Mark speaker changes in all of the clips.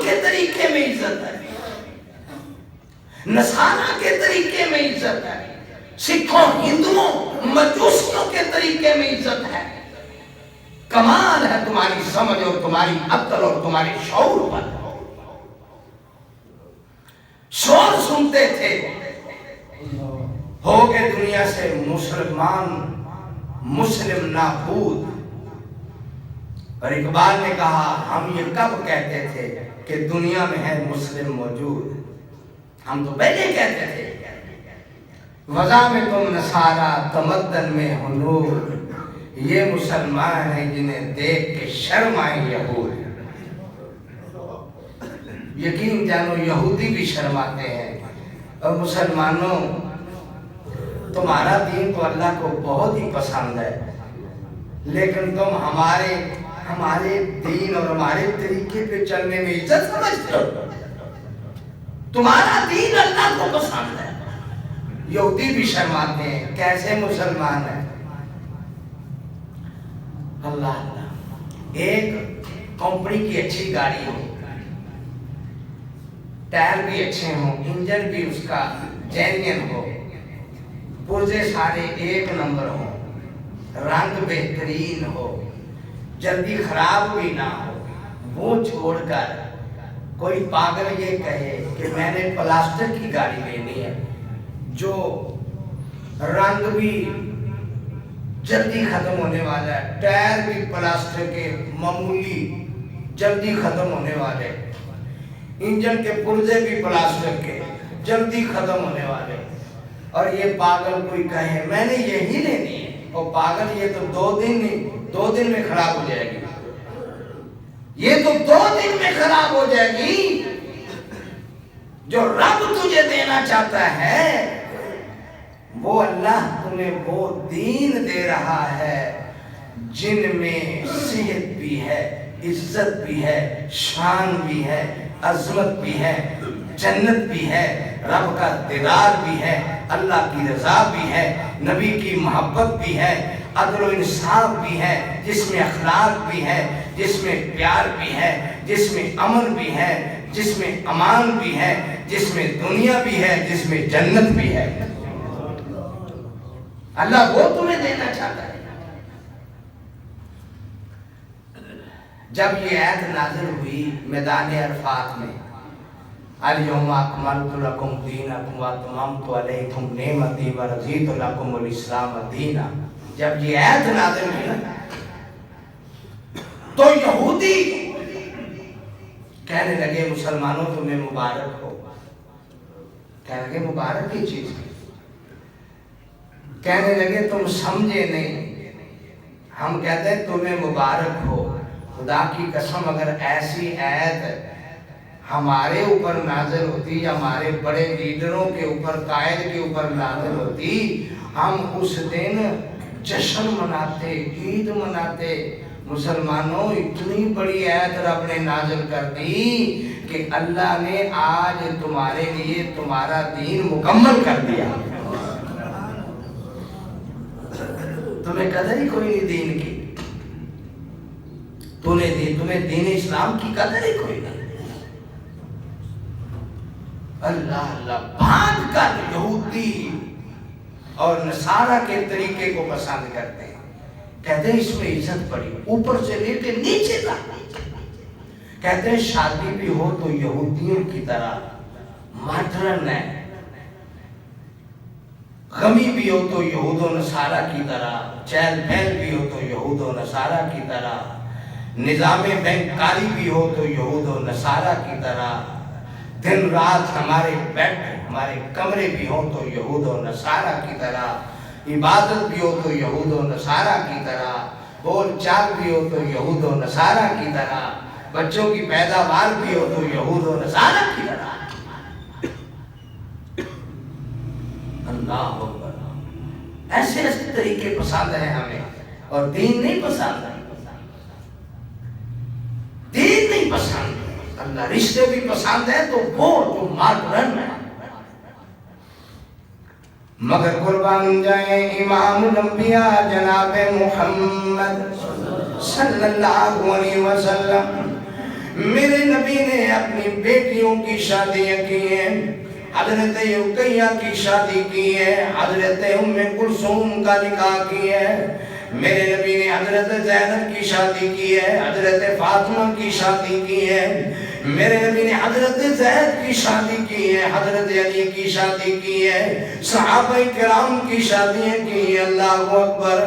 Speaker 1: یہودیوں کے طریقے میں عزت ہے، نصارہ کے طریقے میں عزت ہے، سکھوں، ہندوؤں، مجوسیوں کے طریقے میں عزت ہے۔ کمال ہے تمہاری سمجھ اور تمہاری عقل اور تمہاری شعور پر۔ شور سنتے تھے، ہو گئے دنیا سے مسلمان مسلم نابود۔ اور اقبال نے کہا ہم یہ کب کہتے تھے کہ دنیا میں ہے مسلم موجود؟ ہم تو پہلے کہتے تھے وضع میں تم نصارہ تمدن میں ہو نور، یہ مسلمان ہیں جنہیں دیکھ کے شرم آئیں یہود۔ یقین جانو یہودی بھی شرماتے ہیں۔ اور مسلمانوں، تمہارا دین تو اللہ کو بہت ہی پسند ہے، لیکن تم ہمارے دین اور ہمارے طریقے پہ چلنے میں عزت سمجھتے ہو۔ تمہارا دین اللہ کو پسند ہے، یہودی بھی شرماتے ہیں، کیسے مسلمان ہیں؟ اللہ ایک کمپنی کی اچھی گاڑی ہو، ٹائر بھی اچھے ہوں، انجن بھی اس کا جینین ہو، پرزے سارے ایک نمبر ہو، رنگ بہترین ہو، جلدی خراب بھی نہ ہو، وہ چھوڑ کر کوئی پاگل یہ کہے کہ میں نے پلاسٹر کی گاڑی لینی ہے جو رنگ بھی جلدی ختم ہونے والا ہے، ٹائر بھی پلاسٹر کے معمولی جلدی ختم ہونے والے، انجن کے پرزے بھی پلاسٹر کے جلدی ختم ہونے والے، اور یہ پاگل کوئی کہے میں نے یہی لینی ہے، اور پاگل یہ تو دو دن میں خراب ہو جائے گی، یہ تو 2 دن میں خراب ہو جائے گی۔ جو رب تجھے دینا چاہتا ہے وہ اللہ تمہیں وہ دین دے رہا ہے جن میں صحت بھی ہے، عزت بھی ہے، شان بھی ہے، عظمت بھی ہے، جنت بھی ہے، رب کا دیدار بھی ہے، اللہ کی رضا بھی ہے، نبی کی محبت بھی ہے، عدل و انصاف بھی ہے، جس میں اخلاق بھی ہے، جس میں پیار بھی ہے، جس میں امن بھی ہے، جس میں امان بھی ہے، جس میں دنیا بھی ہے، جس میں جنت بھی ہے۔ اللہ وہ تمہیں دینا چاہتا ہے۔ جب یہ آیت نازل ہوئی میدان عرفات میں، الیوم اکملت لکم دینکم واتممت علیکم نعمتی ورضیت لکم الاسلام دینا، جب یہ آیت نازل ہوئی تو یہودی کہنے لگے مسلمانوں تمہیں مبارک ہو، کہنے لگے مبارک کی چیز، کہنے لگے تم سمجھے نہیں، ہم کہتے ہیں تمہیں مبارک ہو۔ خدا کی قسم اگر ایسی آیت ہمارے اوپر نازل ہوتی یا ہمارے بڑے لیڈروں کے اوپر، قائد کے اوپر نازل ہوتی، ہم اس دن جشن مناتے، عید مناتے۔ مسلمانوں اتنی بڑی آیت رب نے نازل کر دی کہ اللہ نے آج تمہارے لیے تمہارا دین مکمل کر دیا۔ تمہیں قدر ہی کوئی نہیں دین کی، تمہیں دین اسلام کی قدر ہی کوئی نہیں۔ اللہ بھاگ کر یہودی اور نصارہ کے طریقے کو پسند کرتے ہیں، کہتے ہیں اس میں عزت بڑی، اوپر سے لے کے نیچے تک۔ کہتے ہیں شادی بھی ہو تو یہودیوں کی طرح ماڈرن ہے، غمی بھی ہو تو یہود و نصارہ کی طرح، چہل پہل بھی ہو تو یہود و نصارہ کی طرح، نظام بینکاری بھی ہو تو یہود و نصارہ کی طرح، دن رات ہمارے بیڈ ہمارے کمرے بھی ہوں تو یہود و نصارہ کی طرح، عبادت بھی ہو تو یہود و نصارہ کی طرح، بول چال بھی ہو تو یہود و نصارہ کی طرح، بچوں کی پیداوار بھی ہو تو یہود و نصارہ کی طرح۔ اللہ اکبر، ایسے طریقے پسند ہیں ہمیں، اور دین نہیں پسند ہے، دین نہیں پسند۔ اللہ رشتے بھی پسند ہے تو وہ جو ماڈرن ہے، مگر قربان جائیں امام الانبیاء جناب محمد صلی اللہ علیہ وسلم۔ میرے نبی نے اپنی بیٹیوں کی شادیاں کی ہیں، حضرت رقیہ کی شادی کی ہے، حضرت ام کلثوم کا نکاح کی ہے، میرے نبی نے حضرت زینب کی شادی کی ہے، حضرت فاطمہ کی شادی کی ہے، میرے نبی نے حضرت زید کی شادی کی ہے، حضرت علی کی شادی کی ہے، صحابہ کرام کی شادیاں کی ہیں۔ اللہ اکبر!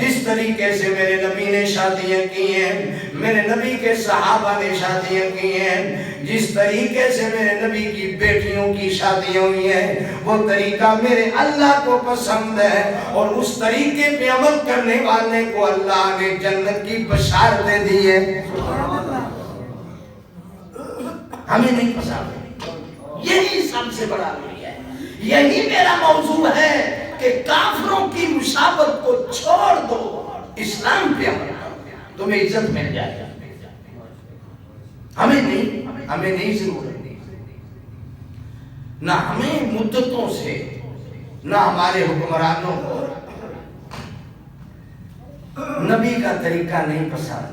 Speaker 1: جس طریقے سے میرے نبی نے شادیاں کی ہیں، میرے نبی کے صحابہ نے شادیاں کی ہیں، جس طریقے سے میرے نبی کی بیٹیوں کی شادیاں ہوئی ہیں، وہ طریقہ میرے اللہ کو پسند ہے، اور اس طریقے پہ عمل کرنے والے کو اللہ نے جنت کی بشارتیں دی ہے۔ ہمیں نہیں پسند، یہی سب سے بڑا ہے، یہی میرا موضوع ہے کہ کافروں کی مشابہت کو چھوڑ دو، اسلام پہ عمل کرو، تمہیں عزت مل جائے گا۔ ہمیں نہیں ضرورت، نہ ہمیں مدتوں سے، نہ ہمارے حکمرانوں کو نبی کا طریقہ نہیں پسند،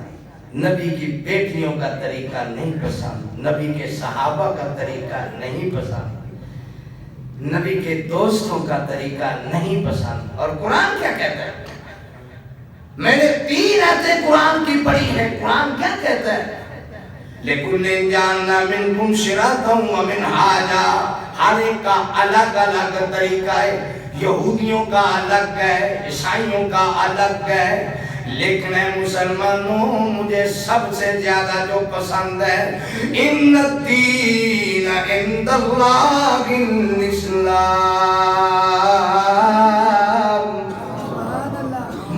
Speaker 1: نبی کی بیٹیوں کا طریقہ نہیں پسند، نبی کے صحابہ کا طریقہ نہیں پسند، نبی کے دوستوں کا طریقہ نہیں پسند۔ اور قرآن کیا کہتا ہے؟ میں نے 3 آیتیں قرآن کی پڑھی ہیں، قرآن کیا کہتا ہے؟ لِكُلٍّ جَعَلْنَا مِنْكُمْ شِرَاطًا وَمِنْهَاجًا، ہر ایک کا الگ الگ طریقہ ہے، یہودیوں کا الگ ہے، عیسائیوں کا الگ ہے، لیکن اے مسلمانوں مجھے سب سے زیادہ جو پسند ہے، ان الدین عند اللہ الاسلام،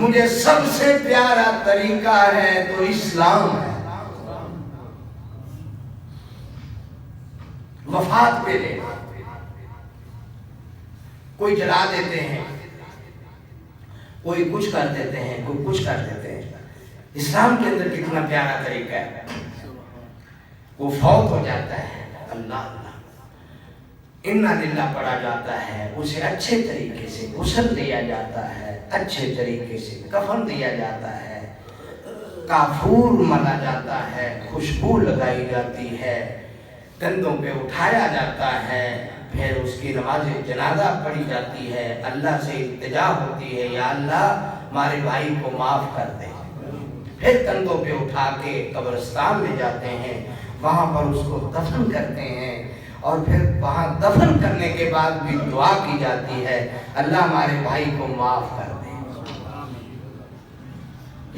Speaker 1: مجھے سب سے پیارا طریقہ ہے تو اسلام ہے۔ وفات پہ لے کوئی جلا دیتے ہیں، کوئی کچھ کر دیتے ہیں، کوئی کچھ کر دیتے ہیں، اسلام کے اندر کتنا پیارا طریقہ ہے۔ وہ فوت ہو جاتا ہے، اللہ اللہ انا للہ پڑھا جاتا ہے، اسے اچھے طریقے سے غسل دیا جاتا ہے، اچھے طریقے سے کفن دیا جاتا ہے، کافور ملا جاتا ہے، خوشبو لگائی جاتی ہے، کندھوں پہ اٹھایا جاتا ہے، پھر اس کی نماز جنازہ پڑھی جاتی ہے، اللہ سے التجا ہوتی ہے، یا اللہ ہمارے بھائی کو معاف کر دے۔ پھر کندھوں پہ اٹھا کے قبرستان میں جاتے ہیں، وہاں پر اس کو دفن کرتے ہیں، اور پھر وہاں دفن کرنے کے بعد بھی دعا کی جاتی ہے، اللہ ہمارے بھائی کو معاف کر دے۔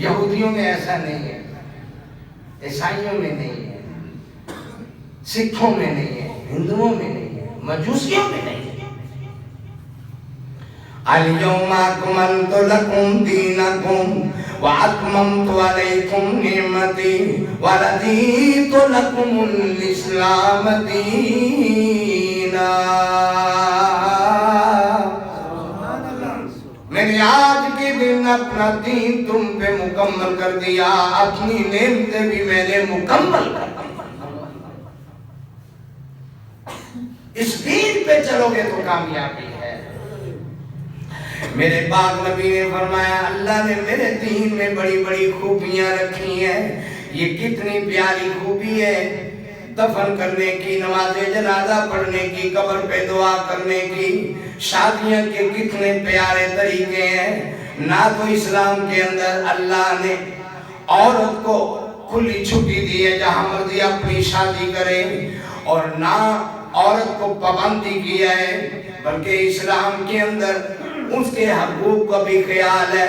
Speaker 1: یہودیوں میں ایسا نہیں ہے، عیسائیوں میں نہیں ہے، سکھوں میں نہیں ہے، ہندوؤں میں نہیں ہے، مجوسیوں میں نہیں ہے۔ اليوم اکملت لکم دینکم واتممت علیکم نعمتی ورضیت لکم الاسلام دینا، میں نے آج کے دن اپنا دین تم پہ مکمل کر دیا، اپنی نعمتیں بھی میں نے مکمل کر دی۔ اس دین پہ چلو گے تو کامیابی ہے۔ میرے پاک نبی نے فرمایا اللہ نے میرے دین میں بڑی بڑی خوبیاں رکھی ہیں، یہ کتنی پیاری خوبی ہے، دفن کرنے کی، نماز جنازہ پڑھنے کی، قبر پہ دعا کرنے کی، شادیاں کے کتنے پیارے طریقے ہیں۔ نہ تو اسلام کے اندر اللہ نے عورت کو کھلی چھٹی دی ہے جہاں مرضی اپنی شادی کرے، اور نہ عورت کو پابندی کیا ہے، بلکہ اسلام کے اندر اس کے حقوق کا بھی خیال ہے،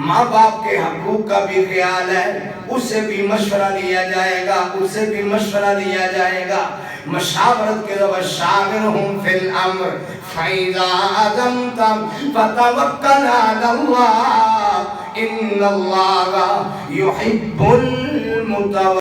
Speaker 1: ماں باپ کے حقوق کا بھی خیال ہے، اس سے بھی مشورہ لیا جائے گا، اس سے بھی مشورہ لیا جائے گا۔ مشاورت کے ذریعے شاورہم فی الامر فَإِذَا عَزَمْتَ فَتَوَکَّلْ عَلَى اللَّهِ إِنَّ اللَّهَ يُحِبُّ الْمُتَوَکِّلِينَ۔